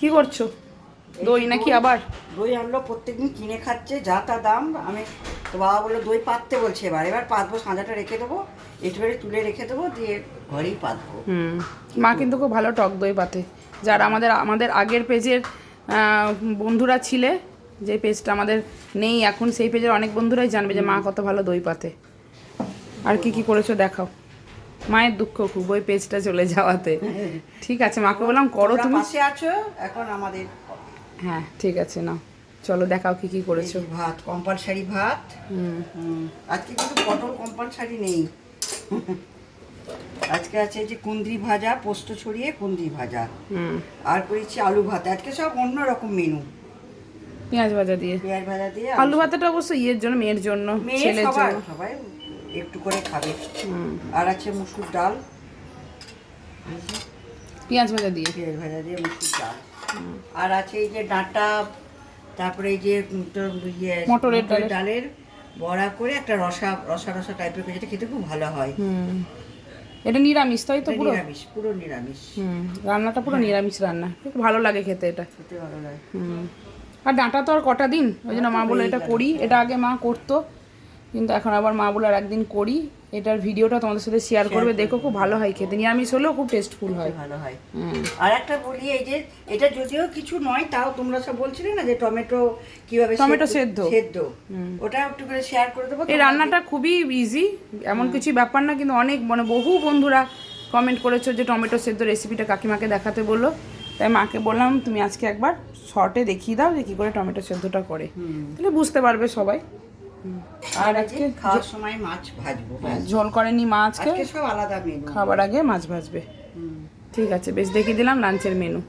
কি করছো? দই নাকি আবার? দই আনলো, প্রত্যেকদিন কিনে খাচ্ছে, যা তা দাম। আমি তো বাবা বললো দই পাততে বলছে, এবার পাতবো, সাঁজাটা রেখে দেবো, একেবারে তুলে রেখে দেবো, দিয়ে ঘরেই পাতবো। মা কিন্তু খুব ভালো টক দই পাতে। যারা আমাদের আমাদের আগের পেজের বন্ধুরা ছিলে, যে পেজটা আমাদের নেই এখন, সেই পেজের অনেক বন্ধুরাই জানবে যে মা কত ভালো দই পাতে। আর কি কি করেছো দেখাও। মায়ের দুঃখ খুব ওই পেজটা চলে যাওয়াতে। ঠিক আছে, মাকে বললাম করো তোমরা তুমি। পাশে আছো, এখন আমাদের। হ্যাঁ ঠিক আছে, নাও চলো দেখাও কি কি করেছো। এই ভাত, কম্পালসারি ভাত। আজকে কিন্তু পটল কম্পালসারি নেই। আজকে আছে যে কুঁদরি ভাজা, পোস্ত ছড়িয়ে কুঁদরি ভাজা, আর করেছি আলু ভাত। আজকে সব অন্য রকম মেনু। পেঁয়াজ ভাজা দিয়ে, পেঁয়াজ ভাজা দিয়ে আলু ভাতাটা অবশ্য ইয়ের জন্য, মেয়ের জন্য, মেয়ে ছেলের সবাই জন্য। সবাই একটু করে খাবে। আর আছে মুসুর ডাল, পেঁয়াজ ভাজা দিয়ে, পেঁয়াজ ভাজা দিয়ে মুসুর ডাল। আর আছে এই যে ডাঁটা, তারপরে এই যে তোর মটরের ডালের বড়া করে একটা রসা রসা রসা টাইপের করে, যেটা খেতে খুব ভালো হয়। এটা নিরামিষ তাই তো? পুরো নিরামিষ, পুরো নিরামিষ। রান্নাটা পুরো নিরামিষ রান্না, খুব ভালো লাগে খেতে এটা। খেতে ভালো লাগে। আর ডাঁটা তো আর কটা দিন, ওই জন্য মা বলে এটা করি। এটা আগে মা করতো, কিন্তু এখন আবার মা বলে আর একদিন করি। এটার ভিডিওটা তোমাদের সাথে শেয়ার করবে, দেখো খুব ভালো হয় খেতে, নিরামিষ হলেও খুব টেস্টফুল হয়। ভালো হয়। আর একটা বলি, এই যে এটা যদিও কিছু নয়, তাও তোমরা সব বলছিলে না যে টমেটো কিভাবে টমেটো সেদ্ধ, ওটা একটু করে শেয়ার করে দেবো। এই রান্নাটা খুবই ইজি, এমন কিছু ব্যাপার না, কিন্তু অনেক মানে বহু বন্ধুরা কমেন্ট করেছো যে টমেটো সেদ্ধ রেসিপিটা কাকিমাকে দেখাতে বললো। তাই মাকে বললাম তুমি আজকে একবার শর্টে দেখিয়ে দাও যে কী করে টমেটো সেদ্ধটা করে, তাহলে বুঝতে পারবে সবাই। আর আজকে খাওয়ার সময় মাছ ভাজবো। ঝোল করেনি মা আজকে, সব আলাদা মেনু, খাবার আগে মাছ ভাজবে। ঠিক আছে, বেশ, দেখিয়ে দিলাম লাঞ্চের মেনু।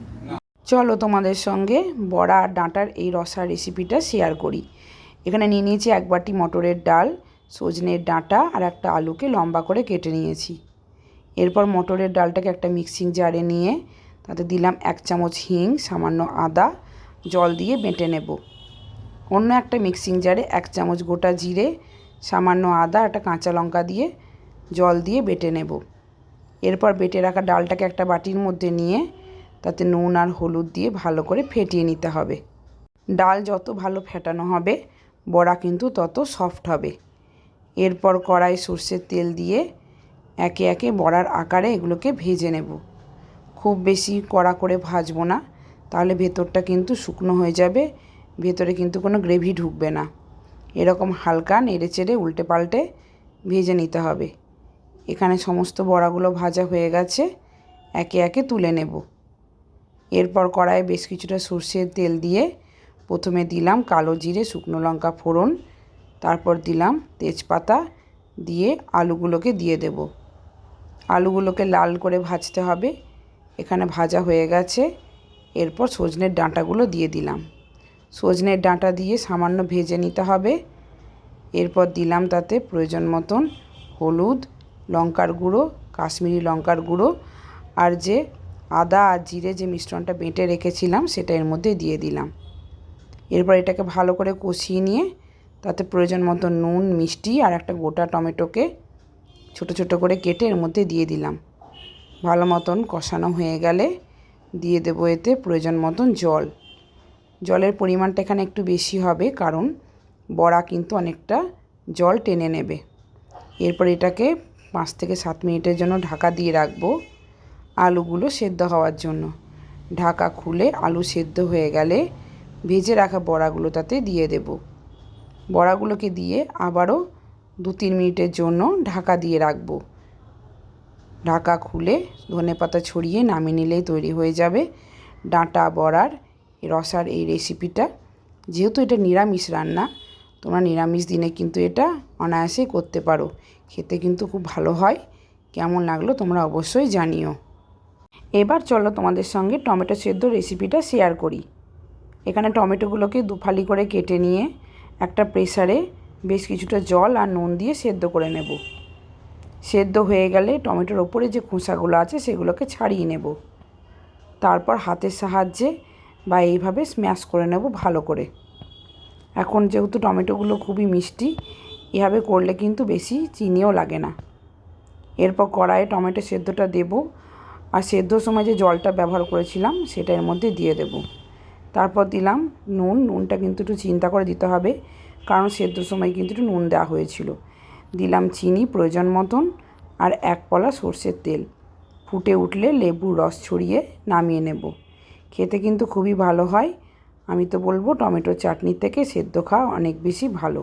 চলো তোমাদের সঙ্গে বড়া আর ডাঁটার এই রসার রেসিপিটা শেয়ার করি। এখানে নিয়ে নিয়েছি 1 বাটি মটরের ডাল, সজনের ডাঁটা আর একটা আলুকে লম্বা করে কেটে নিয়েছি। এরপর মটরের ডালটাকে একটা মিক্সিং জারে নিয়ে তাতে দিলাম 1 চামচ হিং, সামান্য আদা, জল দিয়ে বেটে নেব। অন্য একটা মিক্সিং জারে 1 চামচ গোটা জিরে, সামান্য আদা, একটা কাঁচা লঙ্কা দিয়ে জল দিয়ে বেটে নেব। এরপর বেটে রাখা ডালটাকে একটা বাটির মধ্যে নিয়ে তাতে নুন আর হলুদ দিয়ে ভালো করে ফেটিয়ে নিতে হবে। ডাল যত ভালো ফেটানো হবে বড়া কিন্তু তত সফট হবে। এরপর কড়াই সর্ষের তেল দিয়ে একে একে বড়ার আকারে এগুলোকে ভেজে নেব। খুব বেশি কড়া করে ভাজবো না, তাহলে ভেতরটা কিন্তু শুকনো হয়ে যাবে, ভেতরে কিন্তু কোনো গ্রেভি ঢুকবে না। এরকম হালকা নেড়ে চেড়ে উল্টে পাল্টে ভেজে নিতে হবে। এখানে সমস্ত বড়াগুলো ভাজা হয়ে গেছে, একে একে তুলে নেব। এরপর কড়াইয়ে বেশ কিছুটা সর্ষের তেল দিয়ে প্রথমে দিলাম কালো জিরে, শুকনো লঙ্কা ফোড়ন, তারপর দিলাম তেজপাতা, দিয়ে আলুগুলোকে দিয়ে দেব। আলুগুলোকে লাল করে ভাজতে হবে। এখানে ভাজা হয়ে গেছে। এরপর সজনের ডাঁটাগুলো দিয়ে দিলাম। সজনের ডাঁটা দিয়ে সামান্য ভেজে নিতে হবে। এরপর দিলাম তাতে প্রয়োজন মতন হলুদ, লঙ্কার গুঁড়ো, কাশ্মীরি লঙ্কার গুঁড়ো, আর যে আদা আর জিরে যে মিশ্রণটা বেটে রেখেছিলাম সেটা এর মধ্যে দিয়ে দিলাম। এরপর এটাকে ভালো করে কষিয়ে নিয়ে তাতে প্রয়োজন মতো নুন, মিষ্টি আর একটা গোটা টমেটোকে ছোট ছোট করে কেটে এর মধ্যে দিয়ে দিলাম। ভালো মতন কষানো হয়ে গেলে দিয়ে দেবো এতে প্রয়োজন মতন জল। জলের পরিমাণটা এখানে একটু বেশি হবে, কারণ বড়া কিন্তু অনেকটা জল টেনে নেবে। এরপর এটাকে 5 থেকে 7 মিনিটের জন্য ঢাকা দিয়ে রাখবো আলুগুলো সেদ্ধ হওয়ার জন্য। ঢাকা খুলে আলু সেদ্ধ হয়ে গেলে ভেজে রাখা বড়াগুলো তাতে দিয়ে দেব। বড়াগুলোকে দিয়ে আবারও 2-3 মিনিটের জন্য ঢাকা দিয়ে রাখবো। ঢাকা খুলে ধনেপাতা ছড়িয়ে নামিয়ে নিলেই তৈরি হয়ে যাবে ডাঁটা বড়ার রসার এই রেসিপিটা। যেহেতু এটা নিরামিষ রান্না, তোমরা নিরামিষ দিনে কিন্তু এটা অনায়াসেই করতে পারো, খেতে কিন্তু খুব ভালো হয়। কেমন লাগলো তোমরা অবশ্যই জানিও। এবার চলো তোমাদের সঙ্গে টমেটো সেদ্ধ রেসিপিটা শেয়ার করি। এখানে টমেটোগুলোকে 2 ফালি করে কেটে নিয়ে একটা প্রেসারে বেশ কিছুটা জল আর নুন দিয়ে সেদ্ধ করে নেব। সেদ্ধ হয়ে গেলে টমেটোর ওপরে যে খোসাগুলো আছে সেগুলোকে ছাড়িয়ে নেব। তারপর হাতের সাহায্যে বা এইভাবে স্ম্যাশ করে নেব ভালো করে। এখন যেহেতু টমেটোগুলো খুবই মিষ্টি, এভাবে করলে কিন্তু বেশি চিনিও লাগে না। এরপর কড়াইয়ে টমেটো সেদ্ধটা দেব আর সেদ্ধর সময় যে জলটা ব্যবহার করেছিলাম সেটা এর মধ্যে দিয়ে দেব। তারপর দিলাম নুন। নুনটা কিন্তু একটু চিন্তা করে দিতে হবে, কারণ সেদ্ধর সময় কিন্তু একটু নুন দেওয়া হয়েছিল। দিলাম চিনি প্রয়োজন মতন, আর 1 পলা সর্ষের তেল। ফুটে উঠলে লেবুর রস ছড়িয়ে নামিয়ে নেব। খেতে কিন্তু খুবই ভালো হয়। আমি তো বলবো টমেটো চাটনির থেকে সেদ্ধ খাওয়া অনেক বেশি ভালো।